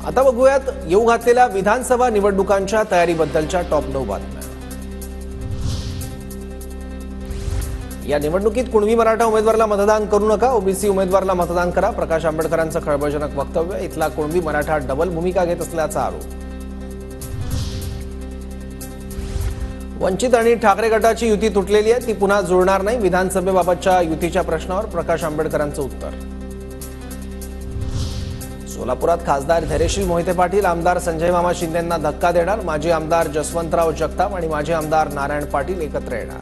आता बघूयात येऊ घातलेल्या विधानसभा निवडणुकांच्या तयारीबद्दलच्या टॉप 9 बातम्या। या निवडणुकीत कुणबी मराठा उमेदवाराला मतदान करू नका, ओबीसी उमेदवाराला मतदान करा, प्रकाश आंबेडकरांचं खळबळजनक वक्तव्य। इथला कुणबी मराठा डबल भूमिका घेत असल्याचा आरोप। वंचित आणि ठाकरे गटाची युती तुटलेली आहे, ती पुन्हा जुळणार नाही, विधानसभेबाबतच्या युतीच्या प्रश्नावर प्रकाश आंबेडकरांचं उत्तर। सोलापुरात खासदार धैर्यशील मोहिते पाटील आमदार संजय मामा शिंदेंना धक्का देणार, माजी आमदार जसवंतराव जगताप आणि माजी आमदार नारायण पाटील एकत्र येणार।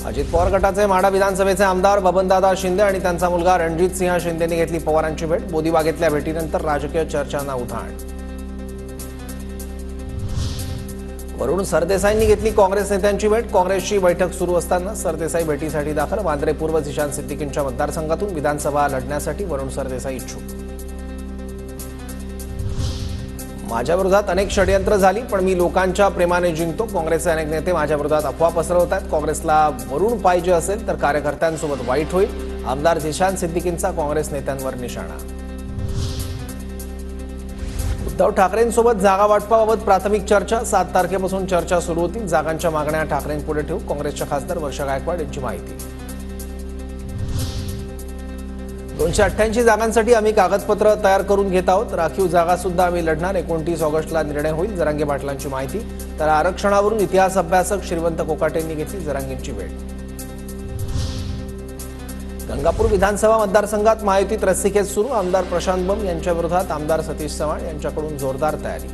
अजित पवार गटाचे माढा विधानसभेचे आमदार बबनदादा शिंदे आणि त्यांचा मुलगा रणजित सिंह शिंदेंनी घेतली पवारांची भेट, बोदीबागेतल्या भेटीनंतर राजकीय चर्चांना उधाण। वरुण सरदेसाईंनी घेतली काँग्रेस नेत्यांची भेट, काँग्रेसची बैठक सुरू असताना सरदेसाई भेटीसाठी दाखल, वांद्रे पूर्व झिशान सिद्दीकींच्या मतदारसंघातून विधानसभा लढण्यासाठी वरुण सरदेसाई इच्छुक। माझ्या विरोधात अनेक षडयंत्र झाली, पण मी लोकांच्या प्रेमाने जिंकतो, काँग्रेसचे अनेक नेते माझ्या विरोधात अफवा पसरवत आहेत, काँग्रेसला वरुण पाहिजे असेल तर कार्यकर्त्यांसोबत वाईट होईल, आमदार झिशान सिद्दीकींचा काँग्रेस नेत्यांवर निशाणा। उद्धव ठाकरेंसोबत जागा वाटपाबाबत प्राथमिक चर्चा, 7 तारखेपासून चर्चा सुरू होती, जागांच्या मागण्या ठाकरेंपुढे ठेवू, काँग्रेसच्या खासदार वर्षा गायकवाड यांची माहिती। 288 जागांसाठी आम्ही कागदपत्र तयार करून घेत आहोत, राखीव जागा सुद्धा आम्ही लढणार, 29 ऑगस्टला निर्णय होईल, जरांगे पाटलांची माहिती। तर आरक्षणावरून इतिहास अभ्यासक श्रीवंत कोकाटेंनी घेतली जरांगेंची भेट। गंगापूर विधानसभा मतदारसंघात महायुतीत रस्सीखेच सुरू, आमदार प्रशांत बंब यांच्या विरोधात आमदार सतीश चव्हाण यांच्याकडून जोरदार तयारी।